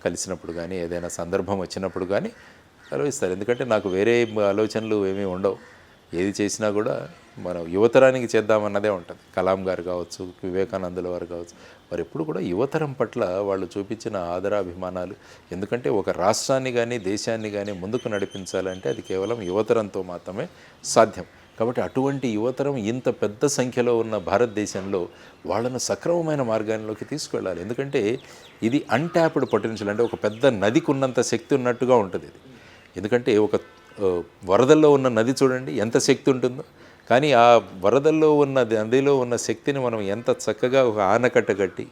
కలిసినప్పుడు కానీ ఏదైనా సందర్భం వచ్చినప్పుడు కానీ కలుస్తారు. ఎందుకంటే నాకు వేరే ఆలోచనలు ఏమీ ఉండవు. ఏది చేసినా కూడా మనం యువతరానికి చేద్దామన్నదే ఉంటుంది. కలాం గారు కావచ్చు, వివేకానందుల వారు కావచ్చు, వారు ఎప్పుడు కూడా యువతరం పట్ల వాళ్ళు చూపించిన ఆదరాభిమానాలు. ఎందుకంటే ఒక రాష్ట్రాన్ని కానీ దేశాన్ని కానీ ముందుకు నడిపించాలంటే అది కేవలం యువతరంతో మాత్రమే సాధ్యం. కాబట్టి అటువంటి యువతరం ఇంత పెద్ద సంఖ్యలో ఉన్న భారతదేశంలో వాళ్ళను సక్రమమైన మార్గాల్లోకి తీసుకెళ్ళాలి. ఎందుకంటే ఇది అన్ట్యాప్డ్ పొటెన్షియల్, అంటే ఒక పెద్ద నదికి ఉన్నంత శక్తి ఉన్నట్టుగా ఉంటుంది ఇది. ఎందుకంటే ఒక వరదల్లో ఉన్న నది చూడండి ఎంత శక్తి ఉంటుందో, కానీ ఆ వరదల్లో ఉన్న నదిలో ఉన్న శక్తిని మనం ఎంత చక్కగా ఒక ఆనకట్ట కట్టి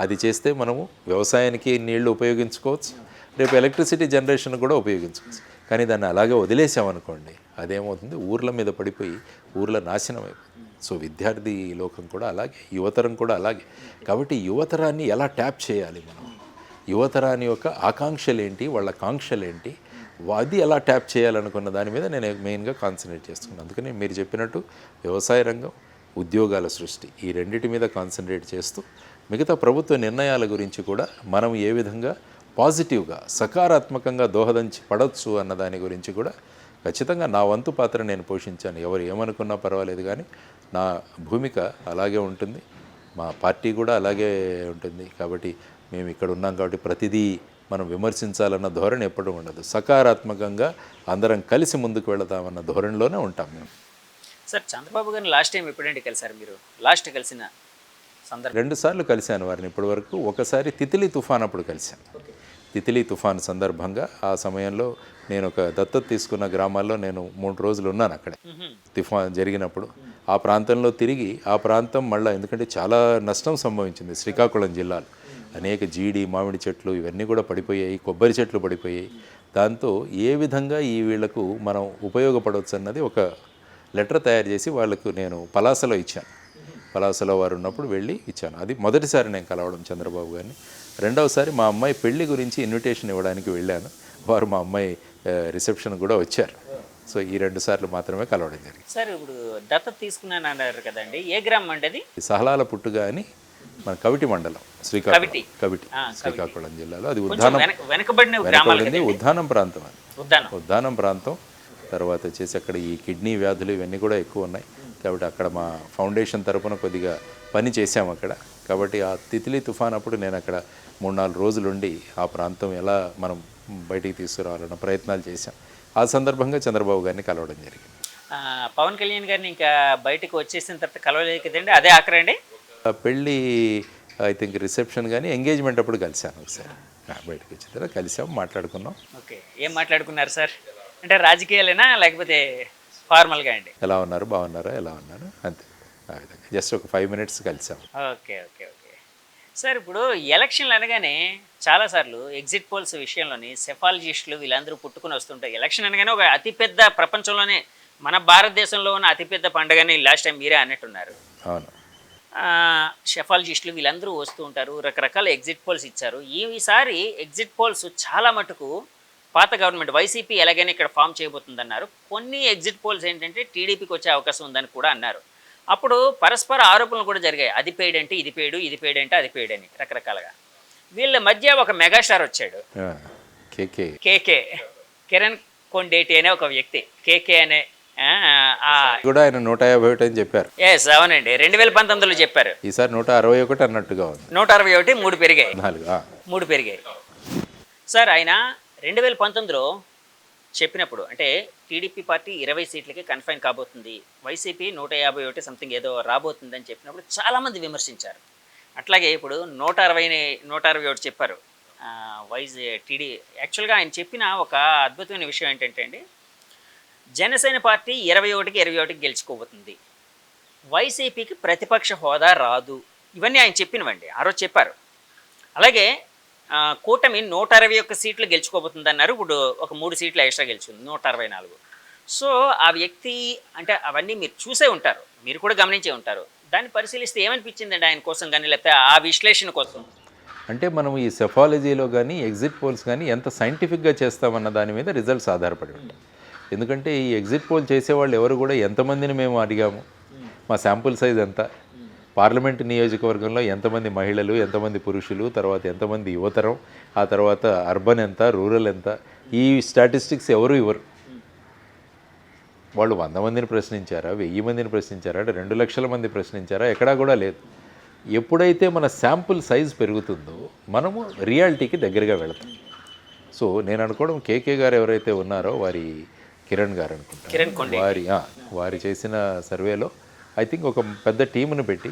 అది చేస్తే మనము వ్యవసాయానికి నీళ్లు ఉపయోగించుకోవచ్చు, రేపు ఎలక్ట్రిసిటీ జనరేషన్ కూడా ఉపయోగించుకోవచ్చు. కానీ దాన్ని అలాగే వదిలేసామనుకోండి, అదేమవుతుంది, ఊర్ల మీద పడిపోయి ఊర్ల నాశనం అయిపోతుంది. సో విద్యార్థి లోకం కూడా అలాగే, యువతరం కూడా అలాగే. కాబట్టి యువతరాన్ని ఎలా ట్యాప్ చేయాలి మనం, యువతరాన్ని యొక్క ఆకాంక్షలు ఏంటి, వాళ్ళ కాంక్షలు ఏంటి, అది ఎలా ట్యాప్ చేయాలనుకున్న దాని మీద నేను మెయిన్గా కాన్సన్ట్రేట్ చేస్తున్నాను. అందుకని మీరు చెప్పినట్టు వ్యవసాయ రంగం, ఉద్యోగాల సృష్టి, ఈ రెండింటి మీద కాన్సన్ట్రేట్ చేస్తూ మిగతా ప్రభుత్వ నిర్ణయాల గురించి కూడా మనం ఏ విధంగా పాజిటివ్గా సకారాత్మకంగా దోహదంచి పడవచ్చు అన్న దాని గురించి కూడా ఖచ్చితంగా నా వంతు పాత్ర నేను పోషించాను. ఎవరు ఏమనుకున్నా పర్వాలేదు, కానీ నా భూమిక అలాగే ఉంటుంది, మా పార్టీ కూడా అలాగే ఉంటుంది. కాబట్టి మేము ఇక్కడ ఉన్నాం కాబట్టి ప్రతిదీ మనం విమర్శించాలన్న ధోరణి ఎప్పుడూ ఉండదు. సకారాత్మకంగా అందరం కలిసి ముందుకు వెళదామన్న ధోరణిలోనే ఉంటాం మేము. సార్, చంద్రబాబు గారిని లాస్ట్ టైం ఎప్పుడంటే కలిసారు మీరు? లాస్ట్ కలిసిన సందర్భం 2 సార్లు కలిశాను వారిని ఇప్పటి వరకు. ఒకసారి తితిలి తుఫాన్ అప్పుడు కలిశాను. తితిలి తుఫాన్ సందర్భంగా ఆ సమయంలో నేను ఒక దత్తత తీసుకున్న గ్రామాల్లో నేను 3 రోజులు ఉన్నాను అక్కడే. తుఫాన్ జరిగినప్పుడు ఆ ప్రాంతంలో తిరిగి, ఆ ప్రాంతం మళ్ళీ ఎందుకంటే చాలా నష్టం సంభవించింది శ్రీకాకుళం జిల్లాలో. అనేక జీడి, మామిడి చెట్లు ఇవన్నీ కూడా పడిపోయాయి, కొబ్బరి చెట్లు పడిపోయాయి. దాంతో ఏ విధంగా ఈ వీళ్లకు మనం ఉపయోగపడవచ్చు అన్నది ఒక లెటర్ తయారు చేసి వాళ్ళకు నేను పలాసలో ఇచ్చాను. పలాసలో వారు ఉన్నప్పుడు వెళ్ళి ఇచ్చాను. అది మొదటిసారి నేను కలవడం చంద్రబాబు గారిని. రెండవసారి మా అమ్మాయి పెళ్లి గురించి ఇన్విటేషన్ ఇవ్వడానికి వెళ్ళాను. వారు మా అమ్మాయి రిసెప్షన్ కూడా వచ్చారు. సో ఈ 2 సార్లు మాత్రమే కలవడం జరిగింది. సార్, ఇప్పుడు దత్తత తీసుకున్నాను అన్నారు కదండి, ఏ గ్రామం అంటే అది? సహలాల పుట్టుగా అని మన కవిటి మండలం, శ్రీకాకుళం జిల్లాలో. అది ఉద్దానం ప్రాంతం. అది ఉద్దానం ప్రాంతం. తర్వాత వచ్చేసి అక్కడ ఈ కిడ్నీ వ్యాధులు ఇవన్నీ కూడా ఎక్కువ ఉన్నాయి. కాబట్టి అక్కడ మా ఫౌండేషన్ తరపున కొద్దిగా పని చేశాము అక్కడ. కాబట్టి ఆ తితిలి తుఫాన్ అప్పుడు నేను అక్కడ 3-4 రోజులు ఉండి ఆ ప్రాంతం ఎలా మనం బయటికి తీసుకురావాలన్న ప్రయత్నాలు చేశాం. ఆ సందర్భంగా చంద్రబాబు గారిని కలవడం జరిగింది. పవన్ కళ్యాణ్ గారిని ఇంకా బయటకు వచ్చేసిన తర్వాత కలవలేదు కదండి, అదే ఆఖరండి? పెళ్ళి ఐ థింక్ రిసెప్షన్ కానీ ఎంగేజ్మెంట్ అప్పుడు కలిశాను ఒకసారి. బయటకు వచ్చిన తర్వాత కలిసాము, మాట్లాడుకున్నాం. ఓకే, ఏం మాట్లాడుకున్నారు సార్? అంటే రాజకీయాలేనా లేకపోతే ఫార్మల్గా అండి? ఎలా ఉన్నారు, బాగున్నారా, ఎలా ఉన్నారు, అంతే. ఆ విధంగా జస్ట్ ఒక 5 minutes కలిసాము. ఓకే ఓకే ఓకే సార్, ఇప్పుడు ఎలక్షన్లు అనగానే చాలాసార్లు ఎగ్జిట్ పోల్స్ విషయంలోని సెఫాలజిస్టులు వీళ్ళందరూ పుట్టుకుని వస్తుంటాయి. ఎలక్షన్ అనగానే ఒక అతిపెద్ద, ప్రపంచంలోనే మన భారతదేశంలో ఉన్న అతిపెద్ద పండుగని లాస్ట్ టైం మీరే అన్నట్టున్నారు. అవును. సెఫాలజిస్టులు వీళ్ళందరూ వస్తూ ఉంటారు, రకరకాల ఎగ్జిట్ పోల్స్ ఇచ్చారు. ఈసారి ఎగ్జిట్ పోల్స్ చాలా మటుకు పాత గవర్నమెంట్ వైసీపీ ఎలాగైనా ఇక్కడ ఫామ్ చేయబోతుందన్నారు. కొన్ని ఎగ్జిట్ పోల్స్ ఏంటంటే టీడీపీకి వచ్చే అవకాశం ఉందని కూడా అన్నారు. అప్పుడు పరస్పర ఆరోపణలు కూడా జరిగాయి, అది పెయిడ్ అంటే ఇది పెయిడ్, ఇది పెయిడ్ అంటే అది పెయిడ్ అని రకరకాలుగా. వీళ్ళ మధ్య ఒక మెగాస్టార్ వచ్చాడు, కేకే, కిరణ్ కొండేటి అనే ఒక వ్యక్తి. కేకే అనే కూడా ఆయన 151 అని చెప్పారు. ఎస్, అవునండి, 2019లో చెప్పారు. ఈసారి 161 అన్నట్టుగా ఉంది. 161, 3 పెరిగాయి, 3 పెరిగాయి. సార్, ఆయన 2019లో చెప్పినప్పుడు అంటే టీడీపీ పార్టీ 20 సీట్లకి కన్ఫైన్ కాబోతుంది, వైసీపీ 151 సంథింగ్ ఏదో రాబోతుందని చెప్పినప్పుడు చాలామంది విమర్శించారు. అట్లాగే ఇప్పుడు 161 చెప్పారు యాక్చువల్గా ఆయన చెప్పిన ఒక అద్భుతమైన విషయం ఏంటంటే అండి, జనసేన పార్టీ 21కి 21 గెలుచుకోబోతుంది, వైసీపీకి ప్రతిపక్ష హోదా రాదు, ఇవన్నీ ఆయన చెప్పినవండి, ఆ రోజు చెప్పారు. అలాగే కూటమి 161 సీట్లు గెలుచుకోబోతుంది అన్నారు. ఇప్పుడు ఒక 3 సీట్లు ఎక్స్ట్రా గెలుచుకుంది, 164. సో ఆ వ్యక్తి అంటే అవన్నీ మీరు చూసే ఉంటారు, మీరు కూడా గమనించే ఉంటారు. దాన్ని పరిశీలిస్తే ఏమనిపించిందండి ఆయన కోసం కానీ, లేకపోతే ఆ విశ్లేషణ కోసం? అంటే మనం ఈ సెఫాలజీలో కానీ ఎగ్జిట్ పోల్స్ కానీ ఎంత సైంటిఫిక్గా చేస్తామన్న దాని మీద రిజల్ట్స్ ఆధారపడి ఉంటాయి. ఎందుకంటే ఈ ఎగ్జిట్ పోల్ చేసేవాళ్ళు ఎవరు కూడా ఎంతమందిని మేము అడిగాము, మా శాంపుల్ సైజ్ ఎంత, పార్లమెంట్ నియోజకవర్గంలో ఎంతమంది మహిళలు, ఎంతమంది పురుషులు, తర్వాత ఎంతమంది యువతరం, ఆ తర్వాత అర్బన్ ఎంత, రూరల్ ఎంత, ఈ స్టాటిస్టిక్స్ ఎవరు ఇవ్వరు. వాళ్ళు 100 మందిని ప్రశ్నించారా, 1000 మందిని ప్రశ్నించారా, అంటే 2 లక్షల మంది ప్రశ్నించారా, ఎక్కడా కూడా లేదు. ఎప్పుడైతే మన శాంపుల్ సైజ్ పెరుగుతుందో మనము రియాలిటీకి దగ్గరగా వెళతాం. సో నేను అనుకోవడం కేకే గారు ఎవరైతే ఉన్నారో వారి కిరణ్ గారు అనుకుంటారు, వారి చేసిన సర్వేలో ఐ థింక్ ఒక పెద్ద టీమును పెట్టి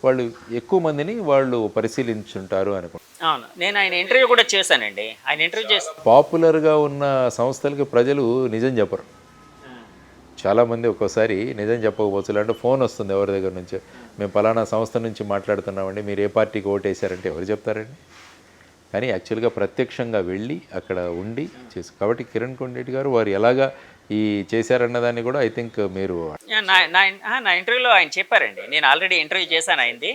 వాళ్ళు ఎక్కువ మందిని వాళ్ళు పరిశీలించుంటారు అనుకుంటున్నాను. అవును, నేను ఆయన ఇంటర్వ్యూ కూడా చేశానండి. ఆయన ఇంటర్వ్యూ చేసి పాపులర్గా ఉన్న సంస్థలకి ప్రజలు నిజం చెప్పరు. చాలామంది ఒక్కోసారి నిజం చెప్పకపోవచ్చు, అంటే ఫోన్ వస్తుంది ఎవరి దగ్గర నుంచి, మేము పలానా సంస్థ నుంచి మాట్లాడుతున్నామండి, మీరు ఏ పార్టీకి ఓటేశారంటే ఎవరు చెప్తారండి. కానీ యాక్చువల్గా ప్రత్యక్షంగా వెళ్ళి అక్కడ ఉండి చేసి, కాబట్టి కిరణ్ కొండేటి గారు వారు ఎలాగా ఈ చేశారన్నదాన్ని కూడా ఐ థింక్ మీరు నా ఇంటర్వ్యూలో ఆయన చెప్పారండి. నేను ఆల్రెడీ ఇంటర్వ్యూ చేశాను ఆయనది.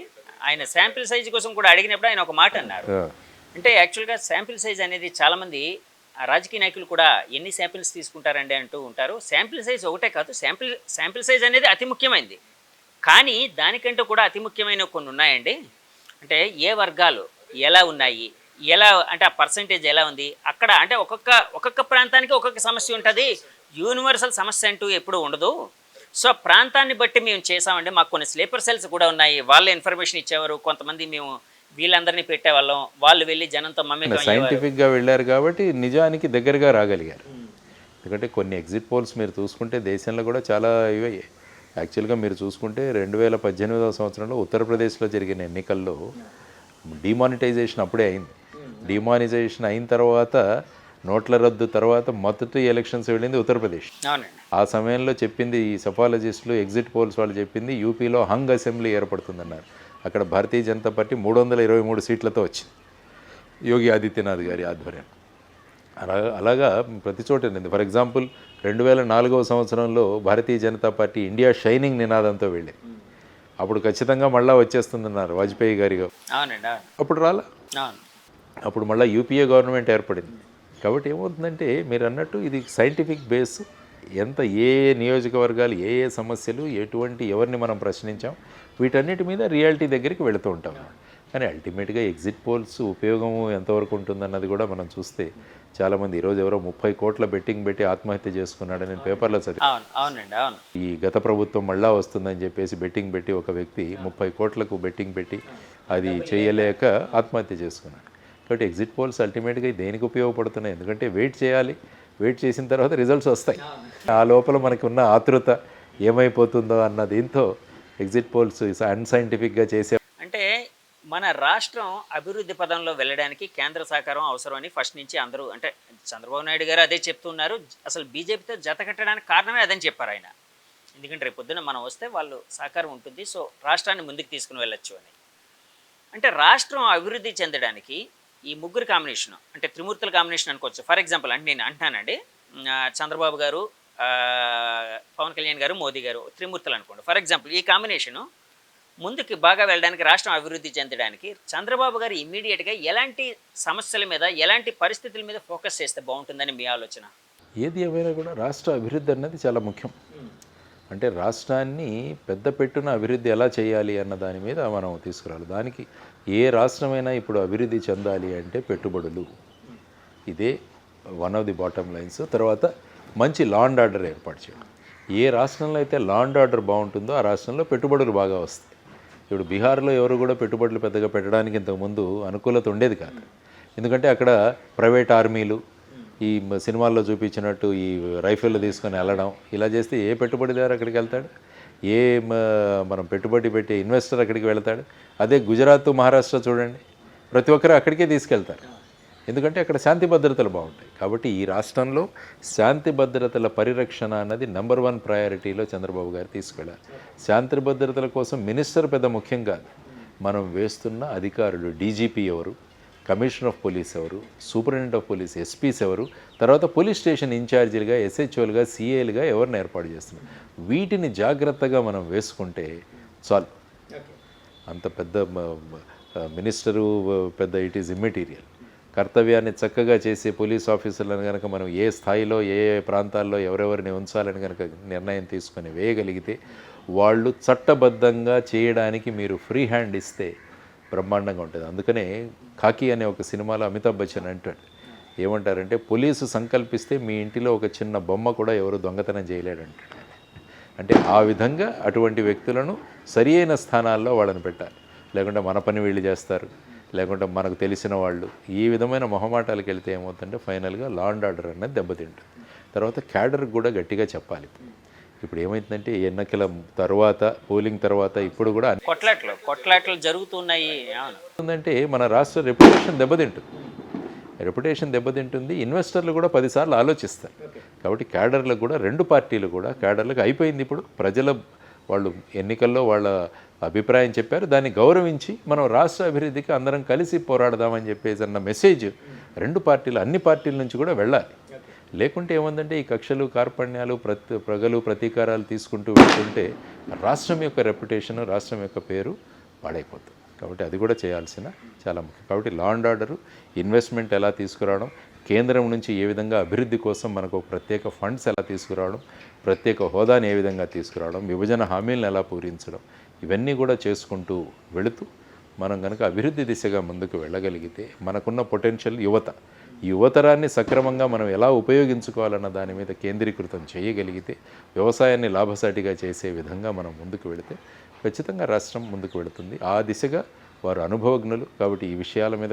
ఆయన శాంపిల్ సైజ్ కోసం కూడా అడిగినప్పుడు ఆయన ఒక మాట అన్నారు. అంటే యాక్చువల్గా శాంపిల్ సైజ్ అనేది చాలామంది రాజకీయ నాయకులు కూడా ఎన్ని శాంపిల్స్ తీసుకుంటారండి అంటూ ఉంటారు. శాంపిల్ సైజ్ ఒకటే కాదు, శాంపిల్ సైజ్ అనేది అతి ముఖ్యమైనది. కానీ దానికంటే కూడా అతి ముఖ్యమైన కొన్ని ఉన్నాయండి. అంటే ఏ వర్గాలు ఎలా ఉన్నాయి, ఎలా అంటే ఆ పర్సంటేజ్ ఎలా ఉంది అక్కడ, అంటే ఒక్కొక్క ప్రాంతానికి ఒక్కొక్క సమస్య ఉంటుంది. యూనివర్సల్ సమస్య అంటూ ఎప్పుడు ఉండదు. సో ప్రాంతాన్ని బట్టి మేము చేసామండి. మాకు కొన్ని స్లీపర్ సెల్స్ కూడా ఉన్నాయి, వాళ్ళే ఇన్ఫర్మేషన్ ఇచ్చేవారు. కొంతమంది మేము వీళ్ళందరినీ పెట్టేవాళ్ళం, వాళ్ళు వెళ్ళి జనంతో సైంటిఫిక్గా వెళ్ళారు కాబట్టి నిజానికి దగ్గరగా రాగలిగారు. ఎందుకంటే కొన్ని ఎగ్జిట్ పోల్స్ మీరు చూసుకుంటే దేశంలో కూడా చాలా ఇవే. యాక్చువల్గా మీరు చూసుకుంటే 2018వ సంవత్సరంలో ఉత్తరప్రదేశ్లో జరిగిన ఎన్నికల్లో డిమానిటైజేషన్ అప్పుడే అయింది. డిమానిటైజేషన్ అయిన తర్వాత నోట్ల రద్దు తర్వాత మొదటి ఎలక్షన్స్ వెళ్ళింది ఉత్తరప్రదేశ్. ఆ సమయంలో చెప్పింది ఈ సఫాలజిస్టులు, ఎగ్జిట్ పోల్స్ వాళ్ళు చెప్పింది యూపీలో హంగ్ అసెంబ్లీ ఏర్పడుతుందన్నారు. అక్కడ భారతీయ జనతా పార్టీ 323 సీట్లతో వచ్చింది యోగి ఆదిత్యనాథ్ గారి ఆధ్వర్యం. అలాగా ప్రతి చోట. ఫర్ ఎగ్జాంపుల్ 2004వ సంవత్సరంలో Bharatiya Janata party India shining నినాదంతో వెళ్ళింది. అప్పుడు ఖచ్చితంగా మళ్ళీ వచ్చేస్తుందన్నారు వాజ్పేయి గారిగా. అప్పుడు రాలా, అప్పుడు మళ్ళీ యూపీఏ గవర్నమెంట్ ఏర్పడింది. కాబట్టి ఏమవుతుందంటే మీరు అన్నట్టు ఇది సైంటిఫిక్ బేస్. ఎంత ఏ నియోజకవర్గాలు, ఏ సమస్యలు, ఎటువంటి ఎవరిని మనం ప్రశ్నించాం, వీటన్నిటి మీద రియాలిటీ దగ్గరికి వెళుతూ ఉంటాం. కానీ అల్టిమేట్గా ఎగ్జిట్ పోల్స్ ఉపయోగము ఎంతవరకు ఉంటుందన్నది కూడా మనం చూస్తే చాలామంది ఈరోజు ఎవరో 30 కోట్ల బెట్టింగ్ పెట్టి ఆత్మహత్య చేసుకున్నాడని నేను పేపర్లో చదివాను. ఈ గత ప్రభుత్వం మళ్ళా వస్తుందని చెప్పేసి బెట్టింగ్ పెట్టి ఒక వ్యక్తి 30 కోట్లకు బెట్టింగ్ పెట్టి అది చేయలేక ఆత్మహత్య చేసుకున్నాడు. కాబట్టి ఎగ్జిట్ పోల్స్ అల్టిమేట్గా దేనికి ఉపయోగపడుతున్నాయి? ఎందుకంటే వెయిట్ చేయాలి, వెయిట్ చేసిన తర్వాత రిజల్ట్స్ వస్తాయి. ఆ లోపల మనకు ఉన్న ఆతృత ఏమైపోతుందో అన్న దీంతో ఎగ్జిట్ పోల్స్ అన్సైంటిఫిక్గా చేసే. అంటే మన రాష్ట్రం అభివృద్ధి పదంలో వెళ్ళడానికి కేంద్ర సహకారం అవసరం అని ఫస్ట్ నుంచి అందరూ, అంటే చంద్రబాబు నాయుడు గారు అదే చెప్తున్నారు. అసలు బీజేపీతో జత కట్టడానికి కారణమే అదని చెప్పారు ఆయన. ఎందుకంటే రేపు పొద్దున మనం వస్తే వాళ్ళు సహకారం ఉంటుంది, సో రాష్ట్రాన్ని ముందుకు తీసుకుని వెళ్ళొచ్చు అని. అంటే రాష్ట్రం అభివృద్ధి చెందడానికి ఈ ముగ్గురు కాంబినేషన్, అంటే త్రిమూర్తుల కాంబినేషన్ అనుకోవచ్చు. ఫర్ ఎగ్జాంపుల్ అంటే నేను అంటున్నానండి, చంద్రబాబు గారు, పవన్ కళ్యాణ్ గారు, మోదీ గారు, త్రిమూర్తులు అనుకోండి. ఫర్ ఎగ్జాంపుల్ ఈ కాంబినేషను ముందుకు బాగా వెళ్ళడానికి, రాష్ట్రం అభివృద్ధి చెందడానికి చంద్రబాబు గారు ఇమ్మీడియట్గా ఎలాంటి సమస్యల మీద, ఎలాంటి పరిస్థితుల మీద ఫోకస్ చేస్తే బాగుంటుందని మీ ఆలోచన? ఏది ఏమైనా కూడా రాష్ట్ర అభివృద్ధి అన్నది చాలా ముఖ్యం. అంటే రాష్ట్రాన్ని పెద్ద పెట్టున అభివృద్ధి ఎలా చేయాలి అన్న దాని మీద మనం తీసుకురావాలి. దానికి ఏ రాష్ట్రమైనా ఇప్పుడు అభివృద్ధి చెందాలి అంటే పెట్టుబడులు, ఇదే one of the bottom lines. తర్వాత మంచి లా అండ్ ఆర్డర్ ఏర్పాటు చేయడం. ఏ రాష్ట్రంలో అయితే లా అండ్ ఆర్డర్ బాగుంటుందో ఆ రాష్ట్రంలో పెట్టుబడులు బాగా వస్తాయి. ఇప్పుడు బీహార్లో ఎవరు కూడా పెట్టుబడులు పెద్దగా పెట్టడానికి ఇంతకుముందు అనుకూలత ఉండేది కాదు. ఎందుకంటే అక్కడ ప్రైవేట్ ఆర్మీలు, ఈ సినిమాల్లో చూపించినట్టు ఈ రైఫిళ్ళు తీసుకొని వెళ్ళడం, ఇలా చేస్తే ఏ పెట్టుబడిదారు అక్కడికి వెళ్తాడు? ఏ మనం పెట్టుబడి పెట్టే ఇన్వెస్టర్ అక్కడికి వెళ్తాడు? అదే గుజరాత్, మహారాష్ట్ర చూడండి, ప్రతి ఒక్కరు అక్కడికే తీసుకెళ్తారు. ఎందుకంటే అక్కడ శాంతి భద్రతలు బాగుంటాయి. కాబట్టి ఈ రాష్ట్రంలో శాంతి భద్రతల పరిరక్షణ అన్నది నెంబర్ 1 ప్రయారిటీలో చంద్రబాబు గారు తీసుకెళ్ళారు. శాంతి భద్రతల కోసం మినిస్టర్ పెద్ద ముఖ్యం కాదు, మనం వేస్తున్న అధికారులు, డీజీపీ ఎవరు, కమిషనర్ ఆఫ్ పోలీస్ ఎవరు, సూపరింటెండెంట్ ఆఫ్ పోలీస్, ఎస్పీస్ ఎవరు, తర్వాత పోలీస్ స్టేషన్ ఇన్ఛార్జీలుగా, ఎస్హెచ్ఓలుగా, సిఏలుగా ఎవరిని ఏర్పాటు చేస్తున్నారు, వీటిని జాగ్రత్తగా మనం వేసుకుంటే చాలు. అంత పెద్ద మినిస్టరు పెద్ద ఇట్ ఈజ్ ఇమ్మెటీరియల్. కర్తవ్యాన్ని చక్కగా చేసే పోలీస్ ఆఫీసర్లను కనుక మనం ఏ స్థాయిలో, ఏ ప్రాంతాల్లో ఎవరెవరిని ఉంచాలని కనుక నిర్ణయం తీసుకొని వేయగలిగితే వాళ్ళు చట్టబద్ధంగా చేయడానికి మీరు ఫ్రీ హ్యాండ్ ఇస్తే బ్రహ్మాండంగా ఉంటుంది. అందుకనే ఖాకీ అనే ఒక సినిమాలో అమితాబ్ బచ్చన్ అంటాడు, ఏమంటారంటే పోలీసు సంకల్పిస్తే మీ ఇంటిలో ఒక చిన్న బొమ్మ కూడా ఎవరు దొంగతనం చేయలేడంటాడు. అంటే ఆ విధంగా అటువంటి వ్యక్తులను సరి అయిన స్థానాల్లో వాళ్ళని పెట్టాలి. లేకుంటే మన పని వీళ్ళు చేస్తారు, లేకుంటే మనకు తెలిసిన వాళ్ళు, ఈ విధమైన మొహమాటాలకు వెళ్తే ఏమవుతుందంటే ఫైనల్గా లా అండ్ ఆర్డర్ అనేది దెబ్బతింటుంది. తర్వాత క్యాడర్కి కూడా గట్టిగా చెప్పాలి. ఇప్పుడు ఏమైందంటే ఎన్నికల తర్వాత, పోలింగ్ తర్వాత ఇప్పుడు కూడా కొట్లాట్లు జరుగుతున్నాయి. ఏంటంటే మన రాష్ట్ర రెప్యుటేషన్ దెబ్బతింటుంది. ఇన్వెస్టర్లు కూడా 10 సార్లు ఆలోచిస్తారు. కాబట్టి క్యాడర్లకు కూడా, రెండు పార్టీలు కూడా క్యాడర్లకు అయిపోయింది. ఇప్పుడు ప్రజల వాళ్ళు ఎన్నికల్లో వాళ్ళ అభిప్రాయం చెప్పారు, దాన్ని గౌరవించి మనం రాష్ట్ర అభివృద్ధికి అందరం కలిసి పోరాడదామని చెప్పేసి అన్న మెసేజ్ రెండు పార్టీలు, అన్ని పార్టీల నుంచి కూడా వెళ్ళాలి. లేకుంటే ఏముందంటే ఈ కక్షలు, కార్పణ్యాలు, ప్రగలు, ప్రతీకారాలు తీసుకుంటూ వెళ్తుంటే రాష్ట్రం యొక్క రెప్యుటేషన్, రాష్ట్రం యొక్క పేరు పాడైపోతుంది. కాబట్టి అది కూడా చేయాల్సిన చాలా ముఖ్యం. కాబట్టి లా అండ్ ఆర్డరు, ఇన్వెస్ట్మెంట్ ఎలా తీసుకురావడం, కేంద్రం నుంచి ఏ విధంగా అభివృద్ధి కోసం మనకు ప్రత్యేక ఫండ్స్ ఎలా తీసుకురావడం, ప్రత్యేక హోదాని ఏ విధంగా తీసుకురావడం, విభజన హామీలను ఎలా పూరించడం, ఇవన్నీ కూడా చేసుకుంటూ వెళుతూ మనం కనుక అభివృద్ధి దిశగా ముందుకు వెళ్ళగలిగితే మనకున్న పొటెన్షియల్ ఈ యువతరాన్ని సక్రమంగా మనం ఎలా ఉపయోగించుకోవాలన్న దాని మీద కేంద్రీకృతం చేయగలిగితే, వ్యవసాయాన్ని లాభసాటిగా చేసే విధంగా మనం ముందుకు వెళితే ఖచ్చితంగా రాష్ట్రం ముందుకు వెళుతుంది. ఆ దిశగా వారు అనుభవజ్ఞులు కాబట్టి ఈ విషయాల మీద